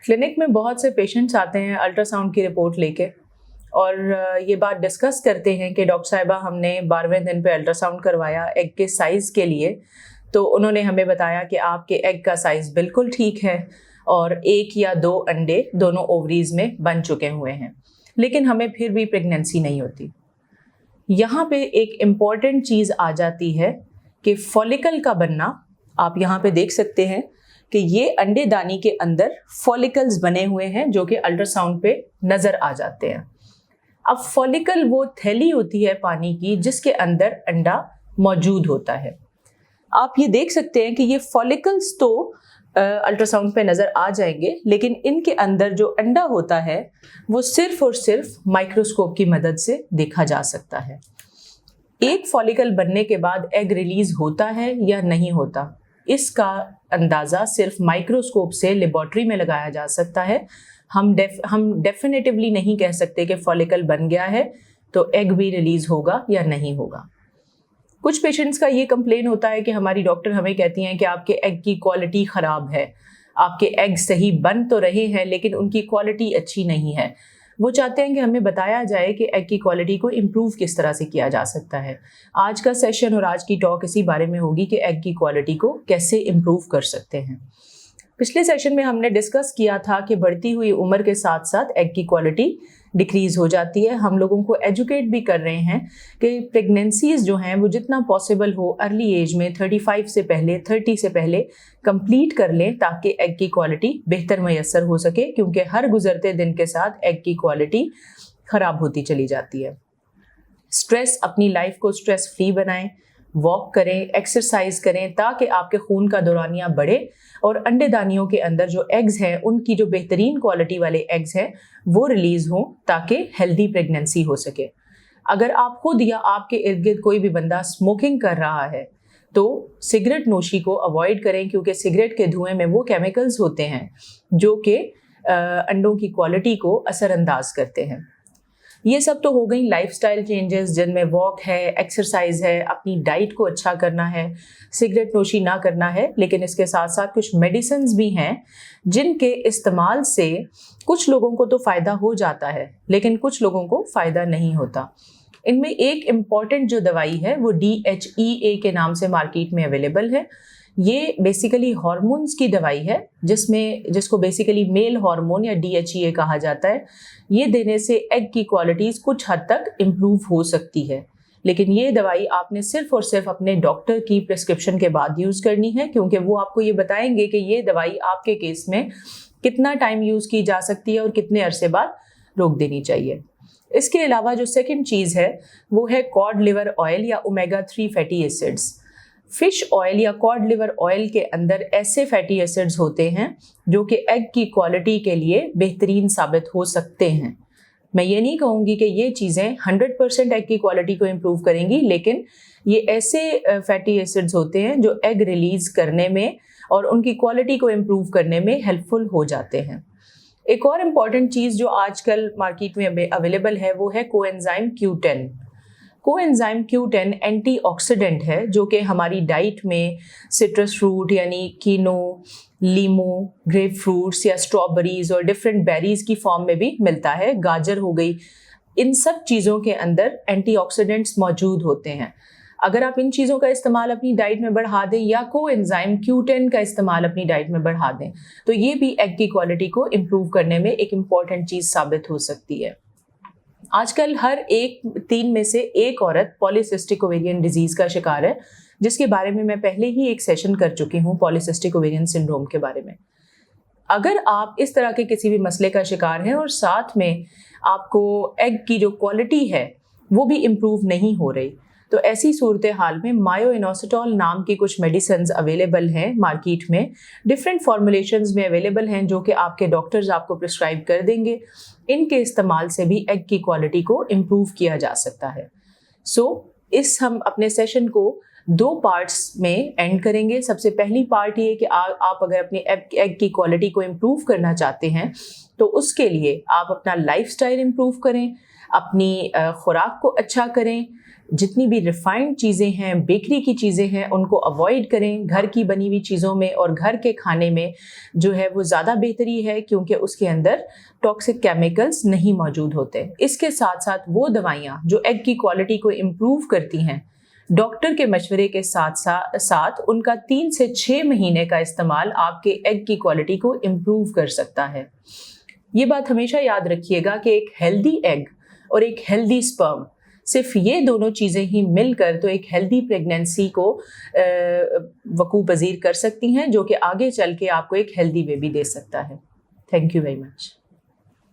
Clinic में बहुत से पेशेंट्स आते हैं अल्ट्रासाउंड की रिपोर्ट लेके और ये बात डिस्कस करते हैं कि डॉक्टर साहिबा हमने 12वें दिन पे अल्ट्रासाउंड करवाया एग के साइज़ के लिए, तो उन्होंने हमें बताया कि आपके एग का साइज़ बिल्कुल ठीक है और 1 या 2 अंडे दोनों ओवरीज में बन चुके हुए हैं, लेकिन हमें फिर भी प्रेगनेंसी नहीं होती। यहाँ पे एक इम्पॉर्टेंट चीज़ आ जाती है कि फॉलिकल का बनना। आप यहाँ पे देख सकते हैं कि ये अंडेदानी के अंदर फॉलिकल्स बने हुए हैं जो कि अल्ट्रासाउंड पे नज़र आ जाते हैं। अब फॉलिकल वो थैली होती है पानी की जिसके अंदर अंडा मौजूद होता है। आप ये देख सकते हैं कि ये फॉलिकल्स तो अल्ट्रासाउंड पे नज़र आ जाएंगे, लेकिन इनके अंदर जो अंडा होता है वो सिर्फ और सिर्फ माइक्रोस्कोप की मदद से देखा जा सकता है। एक फॉलिकल बनने के बाद एग रिलीज होता है या नहीं होता, इसका अंदाज़ा सिर्फ माइक्रोस्कोप से लेबॉर्ट्री में लगाया जा सकता है। हम डेफिनेटिवली नहीं कह सकते कि फॉलिकल बन गया है तो एग भी रिलीज होगा या नहीं होगा। कुछ पेशेंट्स का ये कंप्लेन होता है कि हमारी डॉक्टर हमें कहती हैं कि आपके एग की क्वालिटी ख़राब है, आपके एग सही बन तो रहे हैं लेकिन उनकी क्वालिटी अच्छी नहीं है। वो चाहते हैं कि हमें बताया जाए कि एग की क्वालिटी को इम्प्रूव किस तरह से किया जा सकता है। आज का सेशन और आज की टॉक इसी बारे में होगी कि एग की क्वालिटी को कैसे इम्प्रूव कर सकते हैं। पिछले सेशन में हमने डिस्कस किया था कि बढ़ती हुई उम्र के साथ साथ एग की क्वालिटी डिक्रीज़ हो जाती है। हम लोगों को एजुकेट भी कर रहे हैं कि प्रेगनेंसीज़ जो हैं वो जितना पॉसिबल हो अर्ली एज में 35 से पहले 30 से पहले कंप्लीट कर लें ताकि एग की क्वालिटी बेहतर मैसर हो सके, क्योंकि हर गुजरते दिन के साथ एग की क्वालिटी ख़राब होती चली जाती है। अपनी लाइफ को स्ट्रेस फ्री बनाएं, वॉक करें, एक्सरसाइज करें ताकि आपके खून का दौरानिया बढ़े और अंडेदानियों के अंदर जो एग्स हैं उनकी जो बेहतरीन क्वालिटी वाले एग्स हैं वो रिलीज हों ताकि हेल्दी प्रेगनेंसी हो सके। अगर आप खुद या आपके इर्द गिर्द कोई भी बंदा स्मोकिंग कर रहा है तो सिगरेट नोशी को अवॉइड करें, क्योंकि सिगरेट के धुएं में वो केमिकल्स होते हैं जो कि अंडों की क्वालिटी को असरअंदाज करते हैं। ये सब तो हो गई लाइफस्टाइल चेंजेस जिनमें वॉक है, एक्सरसाइज है, अपनी डाइट को अच्छा करना है, सिगरेट नोशी ना करना है, लेकिन इसके साथ साथ कुछ मेडिसिन्स भी हैं जिनके इस्तेमाल से कुछ लोगों को तो फ़ायदा हो जाता है लेकिन कुछ लोगों को फ़ायदा नहीं होता। इनमें एक इम्पॉर्टेंट जो दवाई है वो DHEA के नाम से मार्केट में अवेलेबल है। ये बेसिकली हार्मोन्स की दवाई है जिसको बेसिकली मेल हार्मोन या DHEA कहा जाता है। ये देने से एग की क्वालिटीज़ कुछ हद तक इम्प्रूव हो सकती है, लेकिन ये दवाई आपने सिर्फ और सिर्फ अपने डॉक्टर की प्रिस्क्रिप्शन के बाद यूज़ करनी है, क्योंकि वो आपको ये बताएंगे कि ये दवाई आपके केस में कितना टाइम यूज़ की जा सकती है और कितने अरसे बाद रोक देनी चाहिए। इसके अलावा जो सेकंड चीज़ है वो है कॉड लिवर ऑयल या omega 3 fatty acids. Fish oil या कॉड लिवर ऑयल के अंदर ऐसे फैटी एसिड्स होते हैं जो कि एग की क्वालिटी के लिए बेहतरीन साबित हो सकते हैं। मैं ये नहीं कहूँगी कि ये चीज़ें 100% एग की क्वालिटी को इम्प्रूव करेंगी, लेकिन ये ऐसे फैटी एसिड्स होते हैं जो एग रिलीज करने में और उनकी क्वालिटी को इम्प्रूव करने में हेल्पफुल हो जाते हैं। एक और इम्पॉर्टेंट चीज़ जो आजकल मार्केट में अवेलेबल है वो है coenzyme Q10। Coenzyme Q10 antioxidant है जो कि हमारी डाइट में सिट्रस फ्रूट यानी कीनो, लीमू, ग्रेप फ्रूट्स या स्ट्रॉबेरीज और डिफरेंट बेरीज की फॉर्म में भी मिलता है। गाजर हो गई, इन सब चीज़ों के अंदर एंटीऑक्सीडेंट्स मौजूद होते हैं। अगर आप इन चीज़ों का इस्तेमाल अपनी डाइट में बढ़ा दें या कोएंजाइम Q10 का इस्तेमाल अपनी डाइट में बढ़ा दें तो ये भी एग की क्वालिटी को इम्प्रूव करने में एक इम्पॉर्टेंट चीज़ साबित हो सकती है। आजकल हर 3 में से एक औरत पॉलीसिस्टिक ओवेरियन डिजीज़ का शिकार है, जिसके बारे में मैं पहले ही एक सेशन कर चुकी हूँ पॉलीसिस्टिक ओवेरियन सिंड्रोम के बारे में। अगर आप इस तरह के किसी भी मसले का शिकार हैं और साथ में आपको एग की जो क्वालिटी है वो भी इम्प्रूव नहीं हो रही, तो ऐसी सूरत हाल में मायोइनोसिटॉल नाम की कुछ मेडिसिन्स अवेलेबल हैं मार्केट में, डिफरेंट फॉर्मुलेशंस में अवेलेबल हैं जो कि आपके डॉक्टर्स आपको प्रिस्क्राइब कर देंगे। इनके इस्तेमाल से भी एग की क्वालिटी को इम्प्रूव किया जा सकता है। हम अपने सेशन को 2 पार्ट्स में एंड करेंगे। सबसे पहली पार्ट ये कि आप अगर अपनी एग की क्वालिटी को इम्प्रूव करना चाहते हैं तो उसके लिए आप अपना लाइफस्टाइल इम्प्रूव करें, اپنی خوراک کو اچھا کریں، جتنی بھی ریفائنڈ چیزیں ہیں، بیکری کی چیزیں ہیں، ان کو اوائڈ کریں. گھر کی بنی ہوئی چیزوں میں اور گھر کے کھانے میں جو ہے وہ زیادہ بہتری ہے، کیونکہ اس کے اندر ٹاکسک کیمیکلز نہیں موجود ہوتے. اس کے ساتھ ساتھ وہ دوائیاں جو ایگ کی کوالٹی کو امپروو کرتی ہیں، ڈاکٹر کے مشورے کے ساتھ ساتھ ان کا 3 سے 6 مہینے کا استعمال آپ کے ایگ کی کوالٹی کو امپروو کر سکتا ہے. یہ بات ہمیشہ یاد رکھیے گا کہ ایک ہیلدی ایگ اور ایک ہیلدی سپرم، صرف یہ دونوں چیزیں ہی مل کر تو ایک ہیلدی پریگنینسی کو وقوع پذیر کر سکتی ہیں، جو کہ آگے چل کے آپ کو ایک ہیلدی بیبی دے سکتا ہے. Thank you very much.